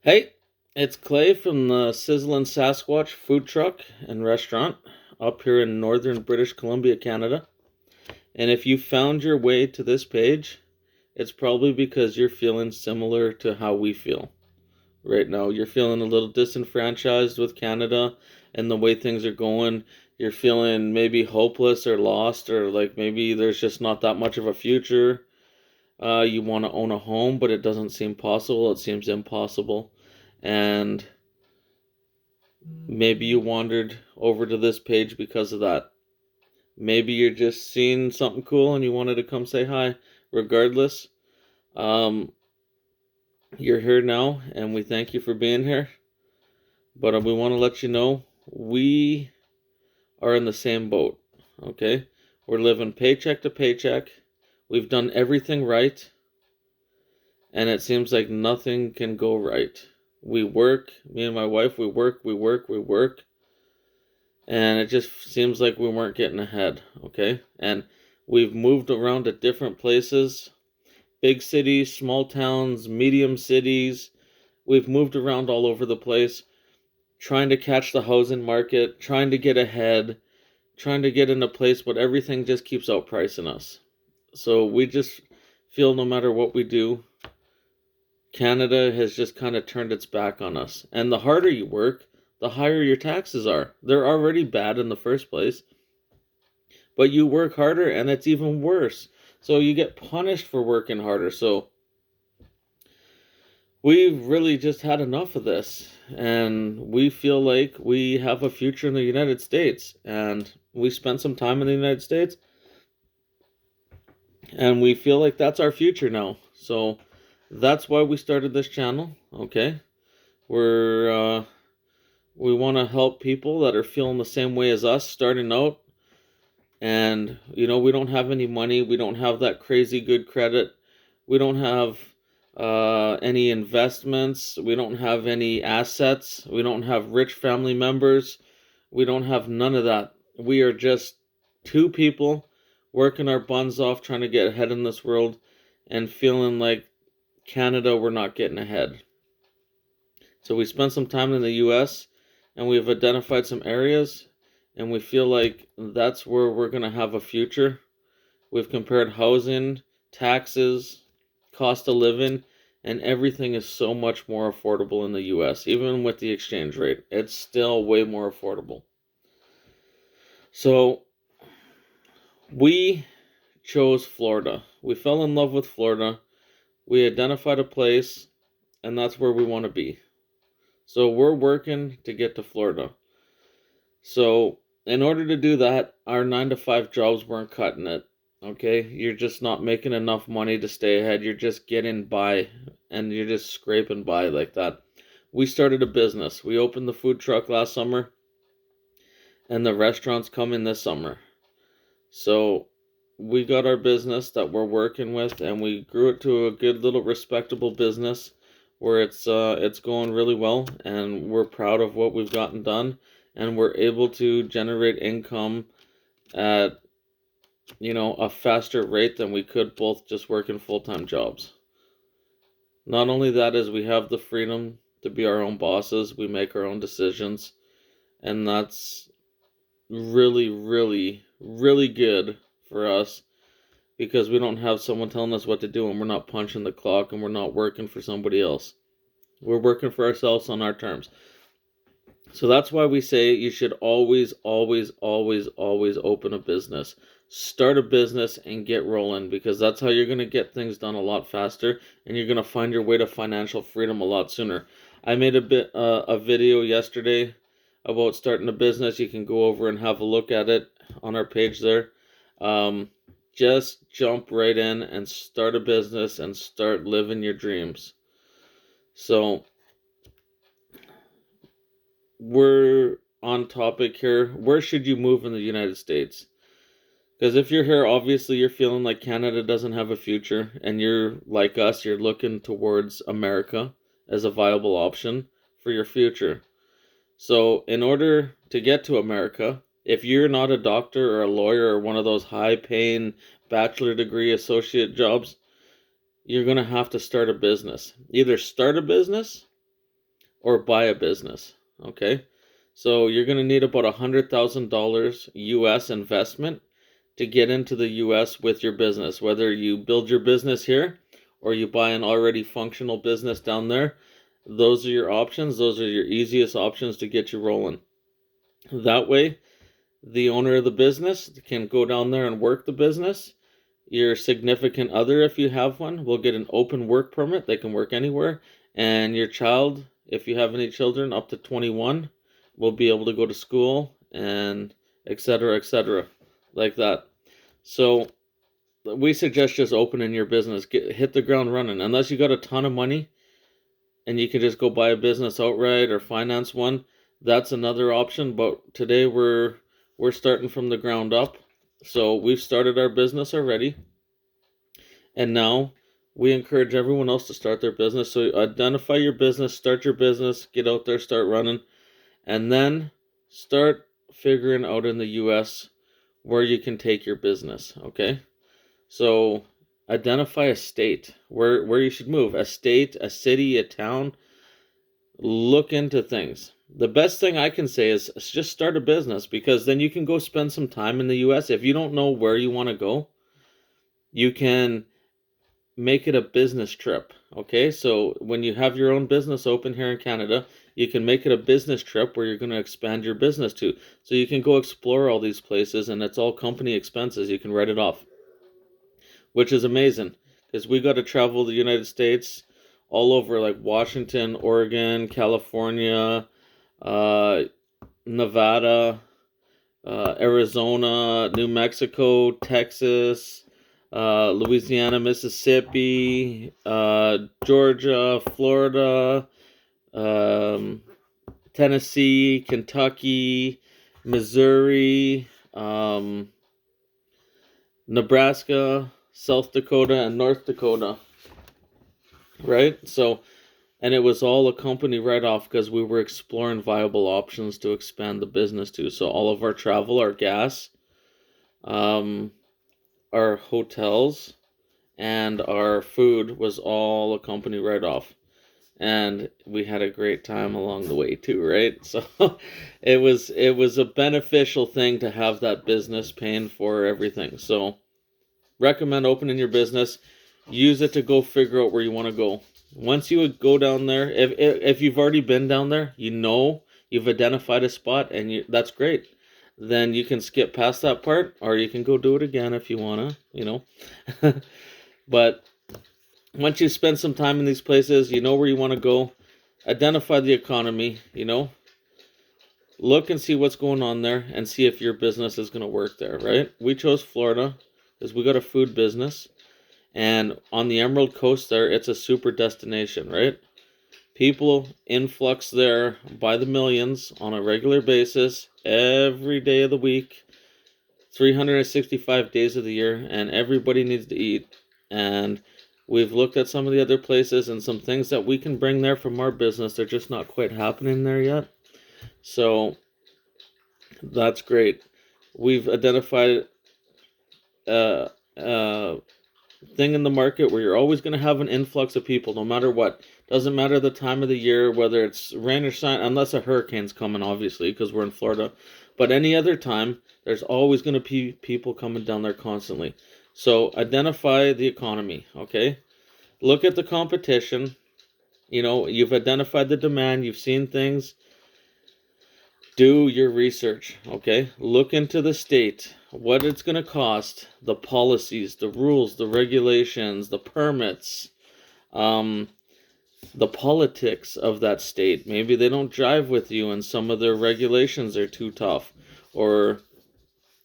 Hey, it's Clay from the Sizzlin' Sasquatch food truck and restaurant up here in northern British Columbia, Canada. And if you found your way to this page, it's probably because you're feeling similar to how we feel right now. You're feeling a little disenfranchised with Canada and the way things are going. You're feeling maybe hopeless or lost, or like maybe there's just not that much of a future. You want to own a home, but it doesn't seem possible. It seems impossible. And maybe you wandered over to this page because of that. Maybe you're just seeing something cool and you wanted to come say hi. Regardless, um, you're here now, and we thank you for being here. But we want to let you know we are in the same boat. Okay, we're living paycheck to paycheck. We've done everything right, and it seems like nothing can go right. We work, me and my wife, we work, and it just seems like we weren't getting ahead, okay? And we've moved around to different places, big cities, small towns, medium cities. We've moved around all over the place, trying to catch the housing market, trying to get ahead, trying to get in a place, but everything just keeps outpricing us. So we just feel no matter what we do, Canada has just kind of turned its back on us. And the harder you work, the higher your taxes are. They're already bad in the first place, but you work harder and it's even worse. So you get punished for working harder. So we've really just had enough of this, and we feel like we have a future in the United States, and we spent some time in the United States, and we feel like that's our future now. So that's why we started this channel. Okay, we want to help people that are feeling the same way as us starting out. And we don't have any money, we don't have that crazy good credit, we don't have any investments, we don't have any assets, we don't have rich family members, we don't have none of that. We are just two people working our buns off, trying to get ahead in this world, and feeling like Canada, we're not getting ahead. So we spent some time in the US, and we've identified some areas, and we feel like that's where we're going to have a future. We've compared housing, taxes, cost of living, and everything is so much more affordable in the US. Even with the exchange rate, it's still way more affordable. So we chose Florida. We fell in love with Florida. We identified a place, and that's where we want to be. So we're working to get to Florida. So in order to do that, our 9 to 5 jobs weren't cutting it. Okay, you're just not making enough money to stay ahead. You're just getting by, and you're just scraping by like that. We started a business. We opened the food truck last summer, and the restaurant's coming this summer. So we got our business that we're working with, and we grew it to a good little respectable business where it's going really well, and we're proud of what we've gotten done, and we're able to generate income at a faster rate than we could both just working full-time jobs. Not only that, is we have the freedom to be our own bosses. We make our own decisions, and that's really, really, really good for us, because we don't have someone telling us what to do, and we're not punching the clock, and we're not working for somebody else. We're working for ourselves on our terms. So that's why we say you should always, always, always, always open a business. Start a business and get rolling, because that's how you're going to get things done a lot faster, and you're going to find your way to financial freedom a lot sooner. I made a video yesterday about starting a business. You can go over and have a look at it on our page there. Just jump right in and start a business and start living your dreams. So we're on topic here. Where should you move in the United States? Because if you're here, obviously you're feeling like Canada doesn't have a future, and you're like us, you're looking towards America as a viable option for your future. So in order to get to America, if you're not a doctor or a lawyer or one of those high-paying bachelor degree associate jobs, you're going to have to start a business. Either start a business or buy a business. Okay, so you're going to need about $100,000 US investment to get into the US with your business. Whether you build your business here or you buy an already functional business down there, those are your options. Those are your easiest options to get you rolling. That way, the owner of the business can go down there and work the business. Your significant other, if you have one, will get an open work permit. They can work anywhere. And your child, if you have any children up to 21, will be able to go to school and etc., like that. So we suggest just opening your business. Hit the ground running. Unless you got a ton of money and you can just go buy a business outright or finance one, that's another option. But today we're starting from the ground up. So we've started our business already. And now we encourage everyone else to start their business. So identify your business, start your business, get out there, start running, and then start figuring out in the US where you can take your business, okay? So identify a state where you should move, a state, a city, a town. Look into things. The best thing I can say is just start a business, because then you can go spend some time in the US. If you don't know where you want to go, you can make it a business trip. Okay, so when you have your own business open here in Canada, you can make it a business trip where you're going to expand your business to. So you can go explore all these places, and it's all company expenses. You can write it off, which is amazing, because we got to travel the United States all over, like Washington, Oregon, California, Nevada, Arizona, New Mexico, Texas, Louisiana, Mississippi, Georgia, Florida, Tennessee, Kentucky, Missouri, Nebraska, South Dakota, and North Dakota, right? So, and it was all a company write-off because we were exploring viable options to expand the business to. So all of our travel, our gas, our hotels, and our food was all a company write-off. And we had a great time along the way too, right? So it was a beneficial thing to have that business paying for everything. So recommend opening your business. Use it to go figure out where you want to go. Once you would go down there, if you've already been down there, you know you've identified a spot, and that's great. Then you can skip past that part, or you can go do it again if you wanna, But once you spend some time in these places, you know where you want to go. Identify the economy, Look and see what's going on there, and see if your business is going to work there, right? We chose Florida because we got a food business. And on the Emerald Coast there, it's a super destination, right? People influx there by the millions on a regular basis, every day of the week, 365 days of the year, and everybody needs to eat. And we've looked at some of the other places and some things that we can bring there from our business. They're just not quite happening there yet. So that's great. We've identified thing in the market where you're always going to have an influx of people no matter what. Doesn't matter the time of the year, whether it's rain or shine, unless a hurricane's coming, obviously, because we're in Florida. But any other time, there's always going to be people coming down there constantly. So identify the economy, okay? Look at the competition. You've identified the demand, you've seen things. Do your research, okay? Look into the state, what it's going to cost, the policies, the rules, the regulations, the permits, the politics of that state. Maybe they don't jive with you and some of their regulations are too tough, or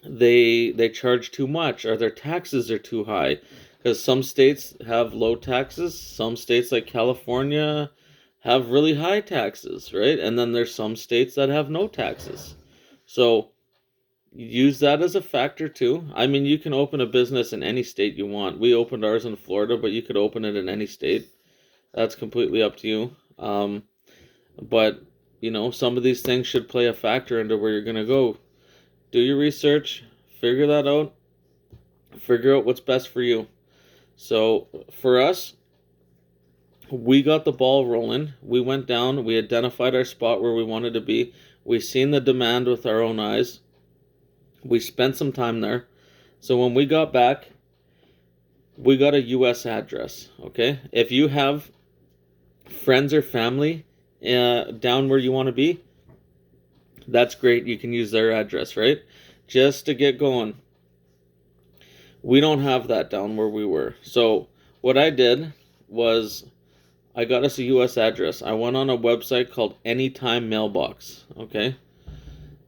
they charge too much, or their taxes are too high. Because some states have low taxes, some states like California have really high taxes, right? And then there's some states that have no taxes. So use that as a factor too. I mean, you can open a business in any state you want. We opened ours in Florida, but you could open it in any state. That's completely up to you. But, some of these things should play a factor into where you're going to go. Do your research, figure that out, figure out what's best for you. So for us, We got the ball rolling. We went down. We identified our spot where we wanted to be. We seen the demand with our own eyes. We spent some time there. So when we got back, we got a US address, okay? If you have friends or family down where you want to be, that's great. You can use their address, right? Just to get going. We don't have that down where we were. So what I did was I got us a US address. I went on a website called Anytime Mailbox, okay?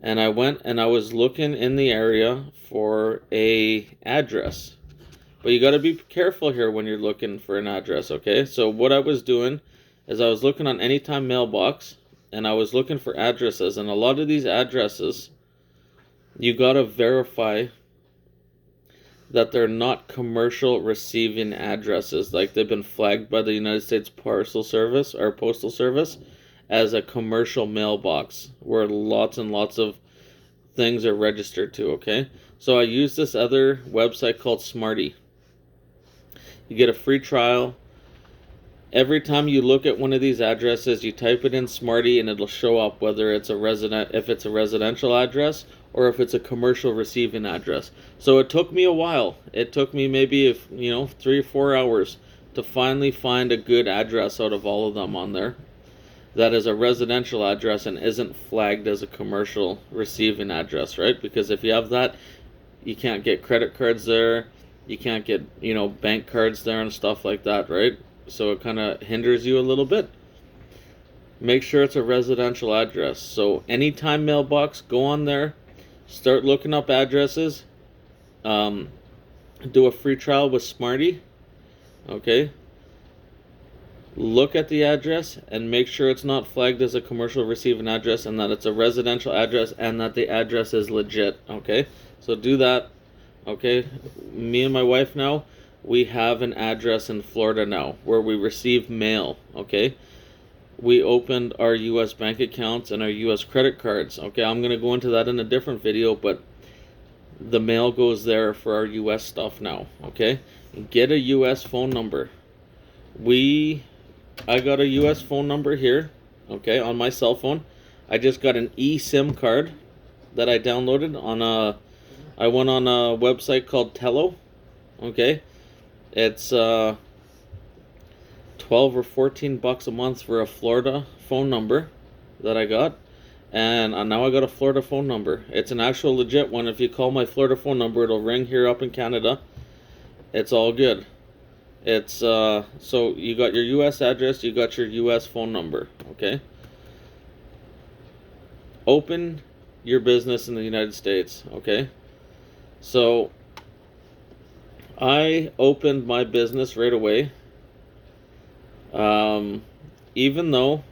And I went and I was looking in the area for a address. But you got to be careful here when you're looking for an address, okay? So what I was doing is I was looking on Anytime Mailbox and I was looking for addresses, and a lot of these addresses you got to verify that they're not commercial receiving addresses, like they've been flagged by the United States Parcel Service or Postal Service as a commercial mailbox where lots and lots of things are registered to, okay? So I use this other website called Smarty. You get a free trial. Every time you look at one of these addresses, you type it in Smarty and it'll show up whether it's if it's a residential address or if it's a commercial receiving address. So it took me a while. It took me maybe 3 or 4 hours to finally find a good address out of all of them on there that is a residential address and isn't flagged as a commercial receiving address, right? Because if you have that, you can't get credit cards there, you can't get, bank cards there and stuff like that, right? So it kind of hinders you a little bit. Make sure it's a residential address. So Anytime Mailbox, go on there, start looking up addresses, do a free trial with Smarty, okay? Look at the address and make sure it's not flagged as a commercial receiving address and that it's a residential address and that the address is legit, okay? So do that, okay? Me and my wife now, we have an address in Florida now where we receive mail, okay? We opened our US bank accounts and our US credit cards, okay? I'm going to go into that in a different video, but the mail goes there for our US stuff now, okay? Get a US phone number. I got a US phone number here, okay, on my cell phone. I just got an eSIM card that I downloaded I went on a website called Tello, okay? It's 12 or 14 bucks a month for a Florida phone number that I got. And now I got a Florida phone number. It's an actual legit one. If you call my Florida phone number, it'll ring here up in Canada. It's all good. It's so you got your US address, you got your US phone number, okay? Open your business in the United States, okay? So I opened my business right away. Even though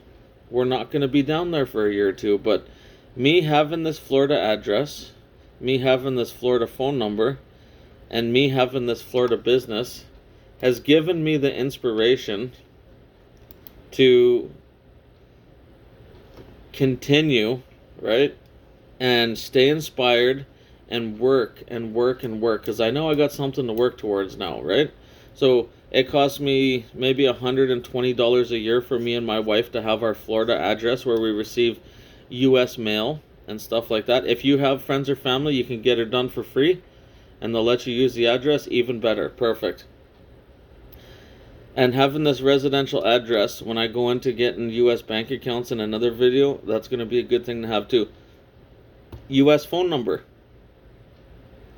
we're not going to be down there for a year or two, but me having this Florida address, me having this Florida phone number, and me having this Florida business has given me the inspiration to continue, right? And stay inspired and work and work and work, because I know I got something to work towards now, right? So it costs me maybe $120 a year for me and my wife to have our Florida address where we receive US mail and stuff like that. If you have friends or family, you can get it done for free and they'll let you use the address. Even better. Perfect. And having this residential address, when I go into getting US bank accounts in another video, that's going to be a good thing to have too. US phone number.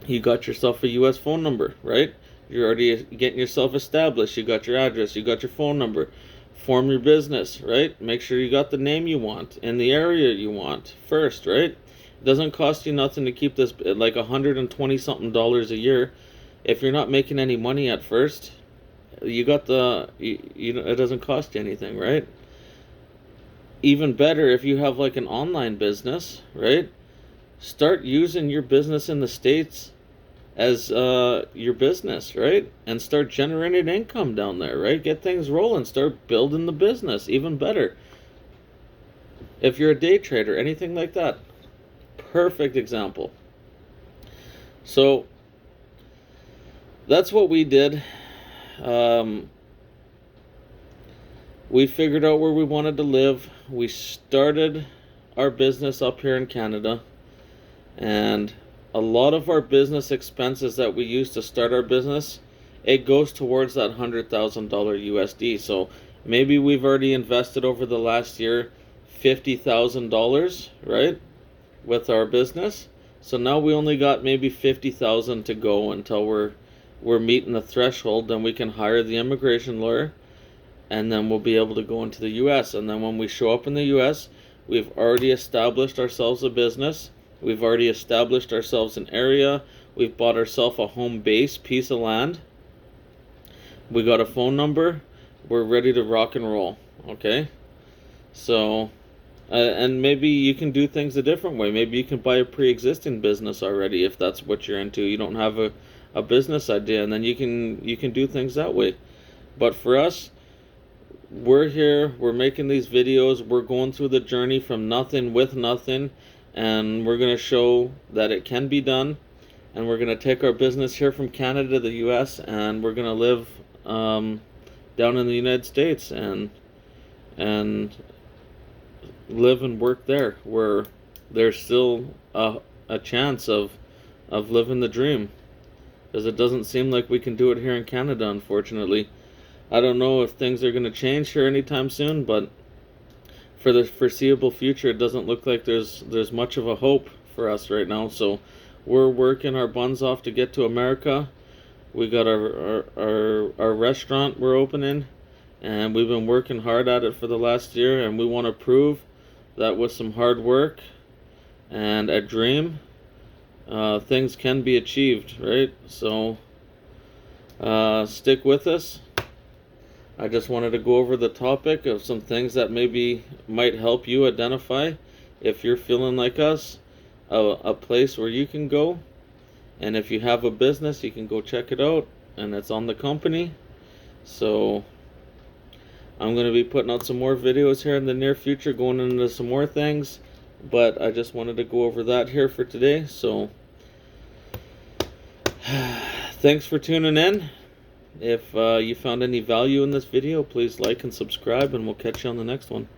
You got yourself a US phone number, right? You're already getting yourself established. You got your address, you got your phone number. Form your business, right? Make sure you got the name you want in the area you want first, right? It doesn't cost you nothing to keep this, like $120 something a year. If you're not making any money at first, you got it doesn't cost you anything, right? Even better if you have like an online business, right? Start using your business in the States as your business, right? And start generating income down there, right? Get things rolling. Start building the business. Even better. If you're a day trader, anything like that. Perfect example. So that's what we did. we figured out where we wanted to live. We started our business up here in Canada, and a lot of our business expenses that we use to start our business, it goes towards that $100,000 USD. So maybe we've already invested over the last year $50,000, right, with our business. So now we only got maybe 50,000 to go until we're meeting the threshold. Then we can hire the immigration lawyer, and then we'll be able to go into the US. And then when we show up in the US, we've already established ourselves a business. We've already established ourselves an area. We've bought ourselves a home base piece of land. We got a phone number. We're ready to rock and roll. Okay? So, and maybe you can do things a different way. Maybe you can buy a pre-existing business already if that's what you're into. You don't have a business idea, and then you can do things that way. But for us, we're here, we're making these videos, we're going through the journey from nothing with nothing, and we're going to show that it can be done. And we're going to take our business here from Canada to the US, and we're going to live down in the United States and live and work there, where there's still a chance of living the dream, because it doesn't seem like we can do it here in Canada, unfortunately. I don't know if things are going to change here anytime soon, but for the foreseeable future, it doesn't look like there's much of a hope for us right now. So we're working our buns off to get to America. We got our restaurant we're opening, and we've been working hard at it for the last year, and we want to prove that with some hard work and a dream, things can be achieved, right? So stick with us. I just wanted to go over the topic of some things that maybe might help you identify, if you're feeling like us, a place where you can go. And if you have a business, you can go check it out, and it's on the company. So I'm going to be putting out some more videos here in the near future, going into some more things, but I just wanted to go over that here for today. So thanks for tuning in. If you found any value in this video, please like and subscribe, and we'll catch you on the next one.